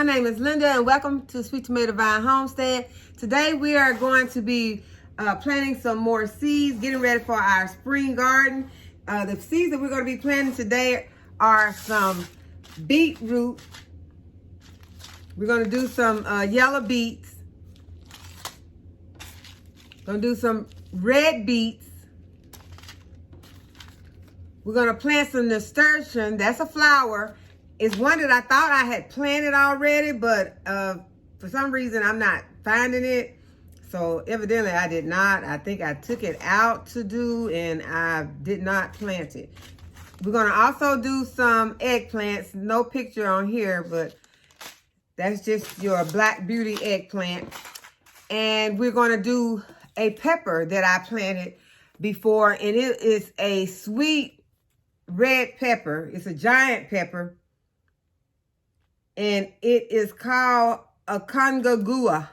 my name is Linda and welcome to Sweet Tomato Vine Homestead. Today we are going to be planting some more seeds, getting ready for our spring garden. The seeds that we're going to be planting today are some beetroot. We're going to do some yellow beets. Going to do some red beets. We're going to plant some nasturtium. That's a flower. It's one that I thought I had planted already, but for some reason I'm not finding it. So evidently I did not. I think I took it out to do and I did not plant it. We're going to also do some eggplants. No picture on here, but that's just your Black Beauty eggplant. And we're going to do a pepper that I planted before, and it is a sweet red pepper. It's a giant pepper. And it is called a Kangagua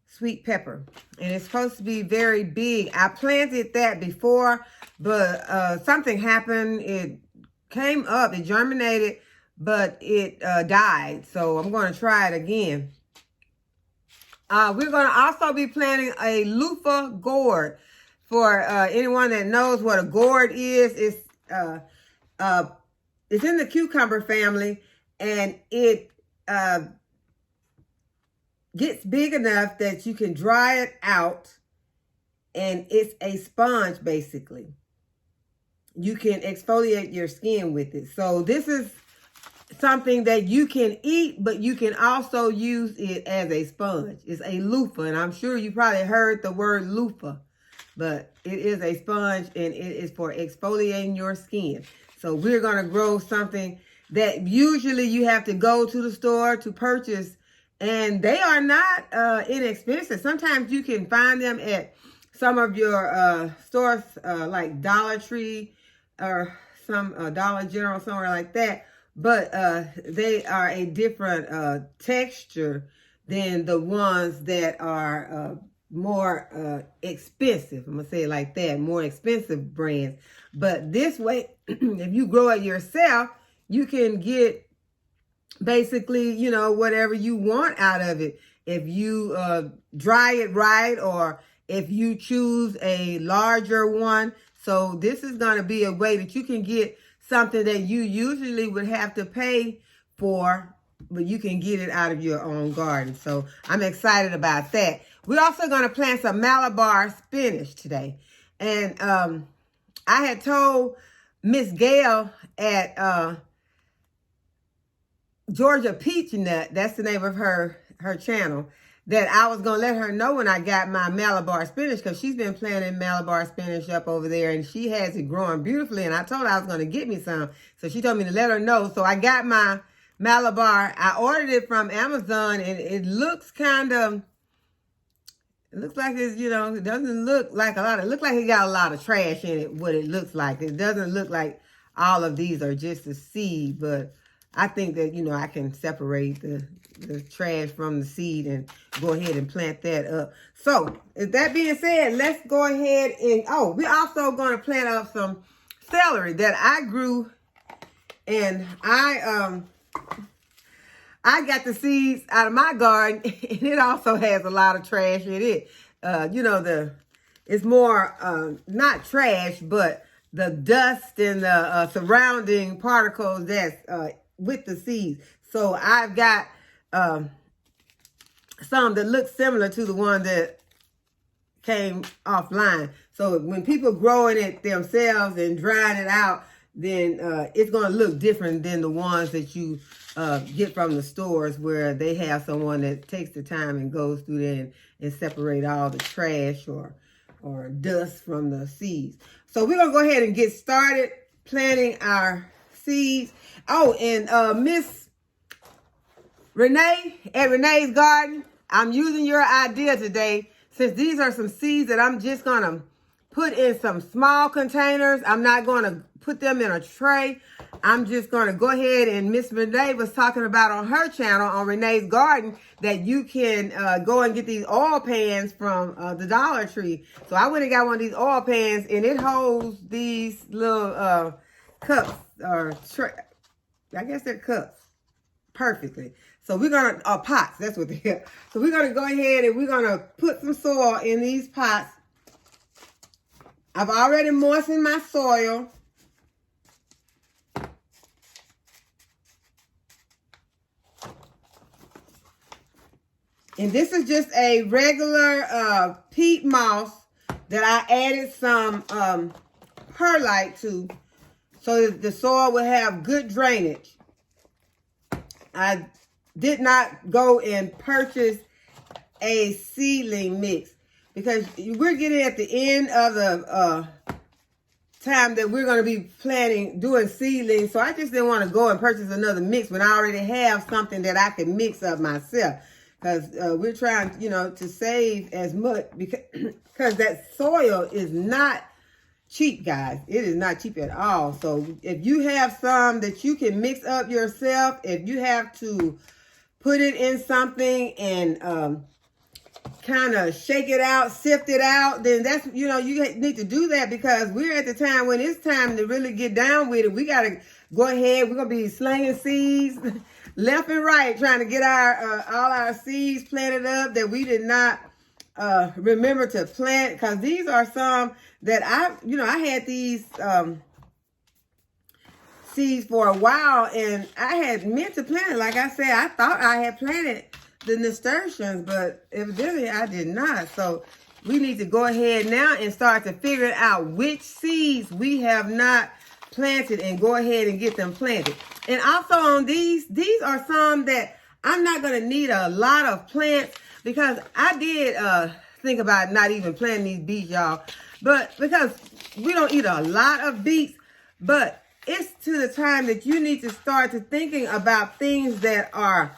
sweet pepper. And it's supposed to be very big. I planted that before, but something happened. It came up, it germinated, but it died. So I'm going to try it again. We're going to also be planting a loofah gourd. For anyone that knows what a gourd is, it's in the cucumber family. And it gets big enough that you can dry it out. And it's a sponge, basically. You can exfoliate your skin with it. So this is something that you can eat, but you can also use it as a sponge. It's a loofah. And I'm sure you probably heard the word loofah. But it is a sponge and it is for exfoliating your skin. So we're going to grow something that usually you have to go to the store to purchase, and they are not inexpensive. Sometimes you can find them at some of your stores like Dollar Tree or some Dollar General, somewhere like that, but they are a different texture than the ones that are more expensive. I'm going to say it like that, more expensive brands. But this way, if you grow it yourself, you can get basically, you know, whatever you want out of it. If you dry it right, or if you choose a larger one. So this is going to be a way that you can get something that you usually would have to pay for, but you can get it out of your own garden. So I'm excited about that. We're also going to plant some malabar spinach today. And I had told Miss Gail at Georgia Peach Nut, that's the name of her channel, that I was going to let her know when I got my malabar spinach, because she's been planting malabar spinach up over there and she has it growing beautifully. And I told her I was going to get me some. So she told me to let her know. So I got my malabar. I ordered it from Amazon and it looks kind of, it looks like it's, you know, it doesn't look like a lot. It looks like it got a lot of trash in it, what it looks like. It doesn't look like all of these are just a seed, but I think that, you know, I can separate the trash from the seed and go ahead and plant that up. So, with that being said, let's go ahead and, we're also going to plant up some celery that I grew, and I got the seeds out of my garden, and it also has a lot of trash in it. You know, it's more, not trash, but the dust and the surrounding particles that's with the seeds. So I've got some that look similar to the one that came offline. So when people growing it themselves and drying it out, then it's going to look different than the ones that you get from the stores, where they have someone that takes the time and goes through there and separate all the trash or dust from the seeds. So we're going to go ahead and get started planting our seeds. Oh, and Miss Renee at Renee's Garden, I'm using your idea today, since these are some seeds that I'm just going to put in some small containers. I'm not going to put them in a tray. I'm just going to go ahead, and Miss Renee was talking about on her channel, on Renee's Garden, that you can go and get these oil pans from the Dollar Tree. So I went and got one of these oil pans, and it holds these little cups, or I guess they're cups, perfectly. So we're going to, pots, that's what they are. So we're going to go ahead and we're going to put some soil in these pots. I've already moistened my soil. And this is just a regular peat moss that I added some perlite to so that the soil will have good drainage. I did not go and purchase a seedling mix because we're getting at the end of the time that we're going to be doing seedlings. So I just didn't want to go and purchase another mix when I already have something that I can mix up myself. Because we're trying, to save as much because that soil is not cheap, guys. It is not cheap at all. So if you have some that you can mix up yourself, if you have to put it in something and kind of shake it out, sift it out, then that's, you need to do that because we're at the time when it's time to really get down with it. We got to go ahead. We're going to be slinging seeds left and right, trying to get all our seeds planted up that we did not remember to plant. Because these are some that I had these seeds for a while, and I had meant to plant it. Like I said, I thought I had planted the nasturtiums, but evidently I did not. So we need to go ahead now and start to figure out which seeds we have not planted and go ahead and get them planted. And also on these are some that I'm not going to need a lot of plants because I did think about not even planting these beets, y'all. But because we don't eat a lot of beets, but it's to the time that you need to start to thinking about things that are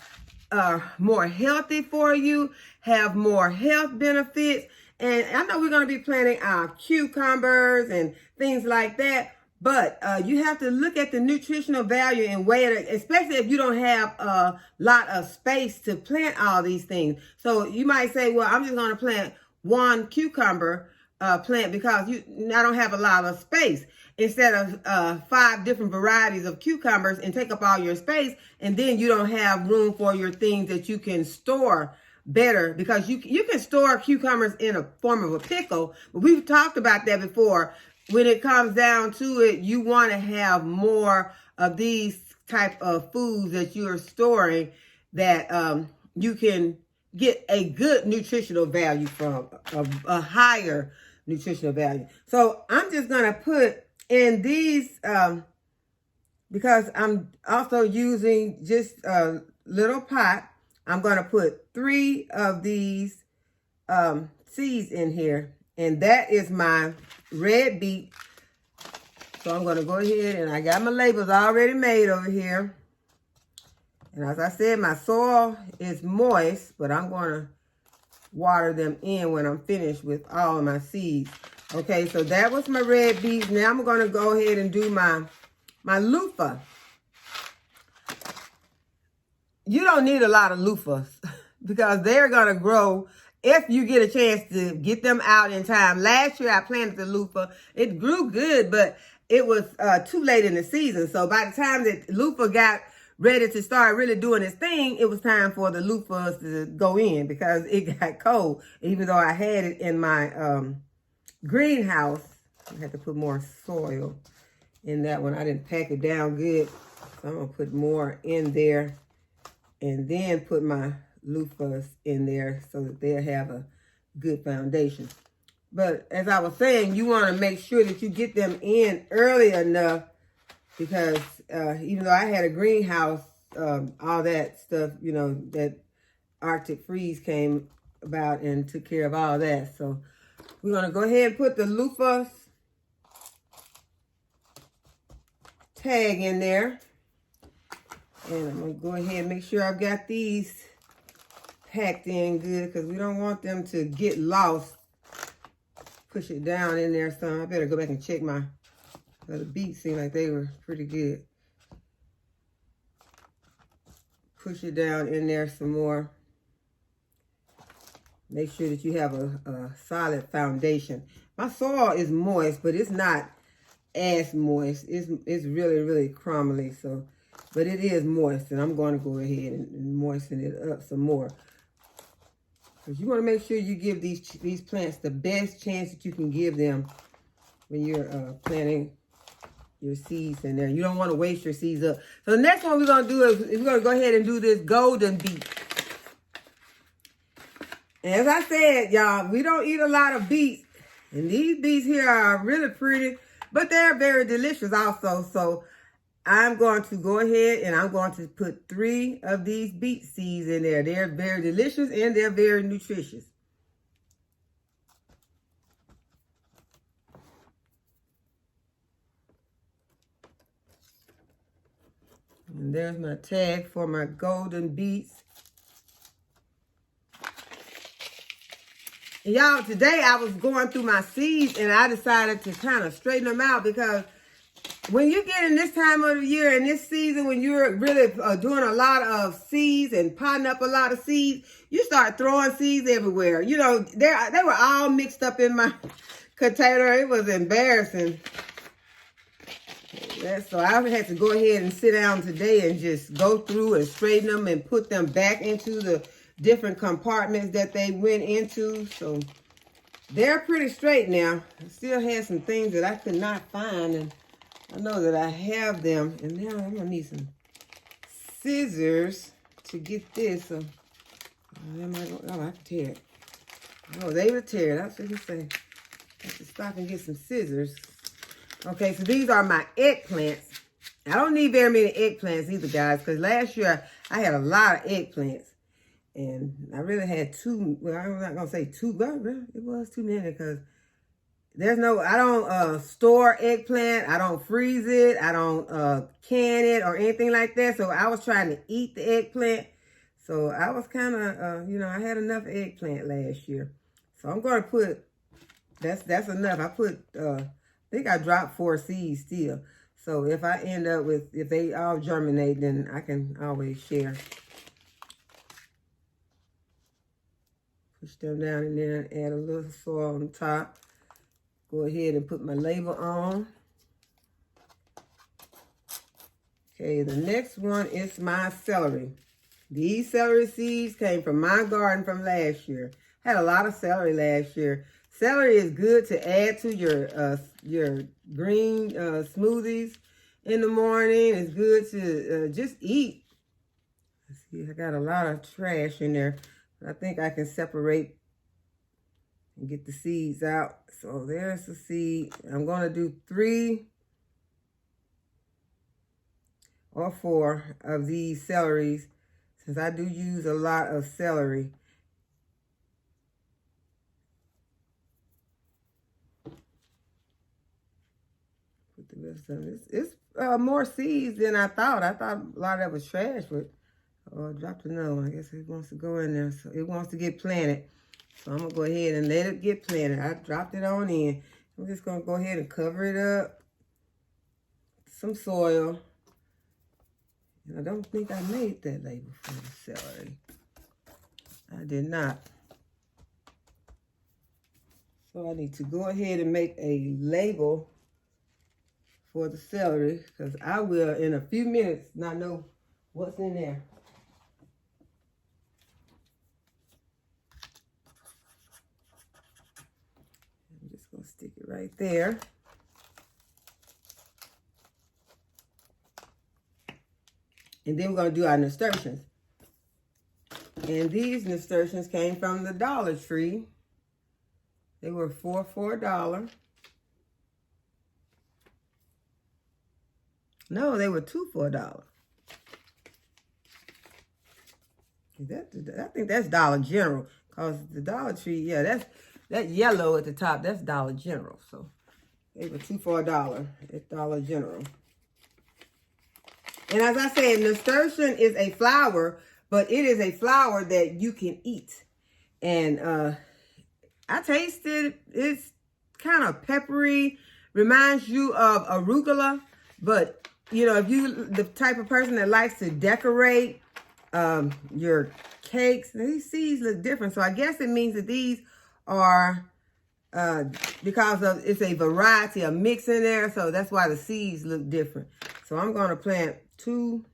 more healthy for you, have more health benefits. And I know we're going to be planting our cucumbers and things like that. But you have to look at the nutritional value and weigh it, especially if you don't have a lot of space to plant all these things. So you might say, well, I'm just going to plant one cucumber plant because I don't have a lot of space. Instead of 5 different varieties of cucumbers and take up all your space, and then you don't have room for your things that you can store better because you can store cucumbers in a form of a pickle. But we've talked about that before. When it comes down to it, you want to have more of these type of foods that you're storing that you can get a good nutritional value from, a higher nutritional value. So I'm just going to put in these, because I'm also using just a little pot, I'm going to put 3 of these seeds in here. And that is my red beet. So I'm going to go ahead and I got my labels already made over here. And as I said, my soil is moist, but I'm going to water them in when I'm finished with all of my seeds. Okay, so that was my red beets. Now I'm going to go ahead and do my loofah. You don't need a lot of loofahs because they're going to grow if you get a chance to get them out in time. Last year I planted the loofah. It grew good, but it was too late in the season. So by the time that loofah got ready to start really doing its thing, it was time for the loofahs to go in because it got cold. Even though I had it in my greenhouse, I had to put more soil in that one. I didn't pack it down good. So I'm going to put more in there and then put my loofahs in there so that they'll have a good foundation. But as I was saying, you want to make sure that you get them in early enough because even though I had a greenhouse, all that stuff, that Arctic freeze came about and took care of all that. So we're going to go ahead and put the loofahs tag in there. And I'm going to go ahead and make sure I've got these packed in good because we don't want them to get lost. Push it down in there some. I better go back and check my the beets. Seemed like they were pretty good. Push it down in there some more. Make sure that you have a solid foundation. My soil is moist, but it's not as moist. It's really, really crumbly. So But it is moist, and I'm going to go ahead and moisten it up some more. Because you want to make sure you give these plants the best chance that you can give them when you're planting your seeds in there. You don't want to waste your seeds up. So the next one we're going to do is we're going to go ahead and do this golden beet. And as I said, y'all, we don't eat a lot of beets. And these beets here are really pretty, but they're very delicious also. So I'm going to go ahead and I'm going to put 3 of these beet seeds in there. They're very delicious and they're very nutritious. And there's my tag for my golden beets. Y'all, today I was going through my seeds and I decided to kind of straighten them out, because when you get in this time of the year, in this season, when you're really doing a lot of seeds and potting up a lot of seeds, you start throwing seeds everywhere. You know, they were all mixed up in my container. It was embarrassing. So I had to go ahead and sit down today and just go through and straighten them and put them back into the different compartments that they went into. So they're pretty straight now. I still had some things that I could not find, and I know that I have them. And now I'm going to need some scissors to get this. So, I can tear it. I was able to tear it. I was going to say, I have to stop and get some scissors. Okay, so these are my eggplants. I don't need very many eggplants either, guys, because last year I had a lot of eggplants. And I really had too, well, I'm not going to say too, but it was too many, because I don't store eggplant. I don't freeze it. I don't can it or anything like that. So I was trying to eat the eggplant. So I was kind of, I had enough eggplant last year. So I'm going to put, that's enough. I think I dropped 4 seeds still. So if I end up with, if they all germinate, then I can always share. Push them down in there and add a little soil on top. Go ahead and put my label on. Okay, the next one is my celery. These celery seeds came from my garden from last year. Had a lot of celery last year. Celery is good to add to your green smoothies in the morning. It's good to just eat. Let's see, I got a lot of trash in there. I think I can separate and get the seeds out. So there's the seed. I'm going to do 3 or 4 of these celeries, since I do use a lot of celery. Put the rest of it. It's more seeds than I thought. I thought a lot of that was trash, but I dropped another one. I guess it wants to go in there. So it wants to get planted. So I'm going to go ahead and let it get planted. I dropped it on in. I'm just going to go ahead and cover it up. Some soil. And I don't think I made that label for the celery. I did not. So I need to go ahead and make a label for the celery, because I will, in a few minutes, not know what's in there. Gonna stick it right there. And then we're going to do our nasturtiums. And these nasturtiums came from the Dollar Tree. They were for $1. No, they were 2 for $1. I think that's Dollar General, because the Dollar Tree, yeah, that yellow at the top, that's Dollar General. So they were 2 for $1 at Dollar General. And as I said, nasturtium is a flower, but it is a flower that you can eat. And I tasted, it's kind of peppery, reminds you of arugula, but if you the type of person that likes to decorate your cakes, these seeds look different. So I guess it means that these are, because it's a variety of mix in there, so that's why the seeds look different. So I'm going to plant 2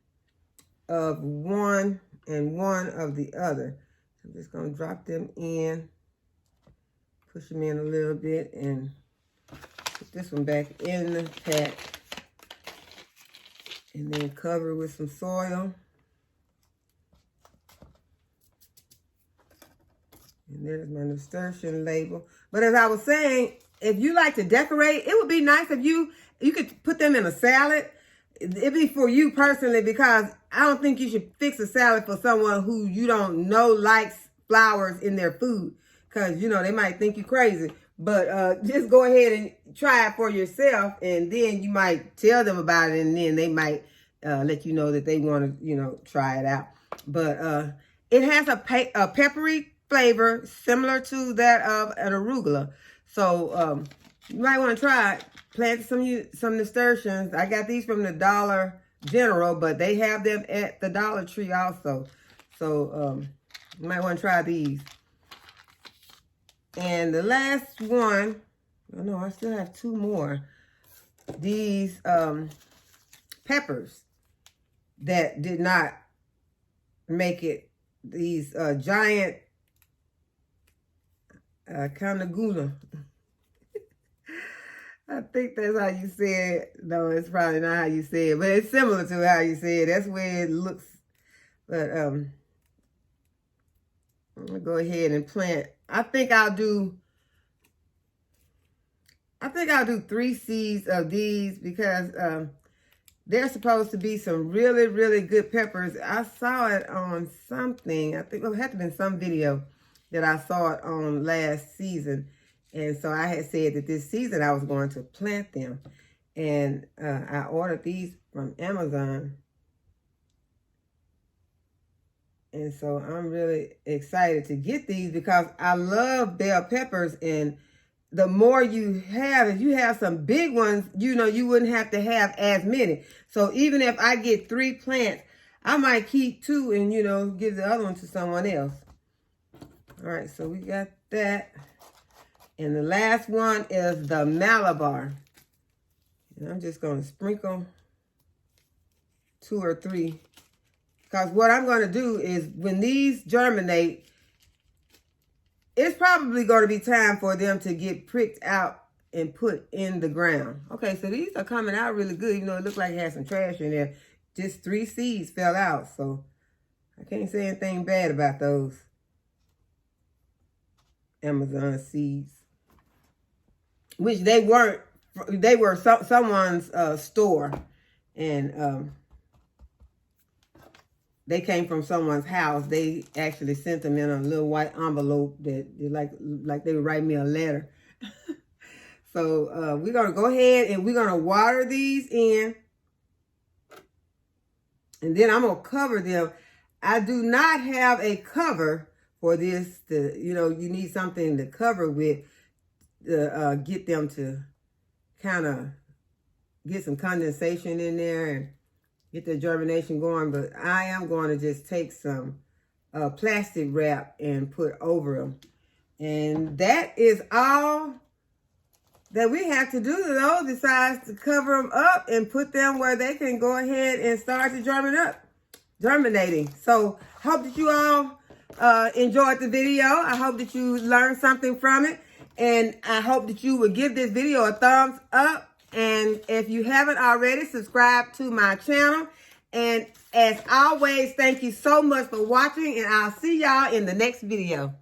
of one and 1 of the other. I'm just going to drop them in, push them in a little bit, and put this one back in the pack. And then cover it with some soil. And there's my nasturtium label. But as I was saying, if you like to decorate, it would be nice if you could put them in a salad. It'd be for you personally, because I don't think you should fix a salad for someone who you don't know likes flowers in their food. Because, you know, they might think you crazy. But just go ahead and try it for yourself. And then you might tell them about it. And then they might let you know that they want to, you know, try it out. But it has a peppery flavor similar to that of an arugula. So you might want to try it. Plant some nasturtiums. I got these from the Dollar General, but they have them at the Dollar Tree also. So you might want to try these. And the last one, oh no, I still have 2 more. These peppers that did not make it. These giant canagula. I think that's how you say it. No, it's probably not how you say it, but it's similar to how you say it. That's where it looks. But I'm gonna go ahead and plant. I think I'll do 3 seeds of these, because they're supposed to be some really, really good peppers. I saw it on something. I think it had to have been some video that I saw it on last season. And so I had said that this season I was going to plant them. And I ordered these from Amazon. And so I'm really excited to get these, because I love bell peppers. And the more you have, if you have some big ones, you know, you wouldn't have to have as many. So even if I get 3 plants, I might keep 2 and, you know, give the other one to someone else. All right, so we got that. And the last one is the malabar. And I'm just going to sprinkle 2 or 3. Because what I'm going to do is, when these germinate, it's probably going to be time for them to get pricked out and put in the ground. Okay, so these are coming out really good, even though it looked like it had some trash in there. Just 3 seeds fell out, so I can't say anything bad about those Amazon seeds. Which they weren't. They were someone's store, and they came from someone's house. They actually sent them in a little white envelope that like they would write me a letter. So we're gonna go ahead and we're gonna water these in, and then I'm gonna cover them. I do not have a cover for this. You know, you need something to cover with. Get them to kind of get some condensation in there and get the germination going. But I am going to just take some plastic wrap and put over them. And that is all that we have to do to those, besides to cover them up and put them where they can go ahead and start to germinating. So hope that you all enjoyed the video. I hope that you learned something from it. And I hope that you would give this video a thumbs up. And if you haven't already, subscribe to my channel. And as always, thank you so much for watching. And I'll see y'all in the next video.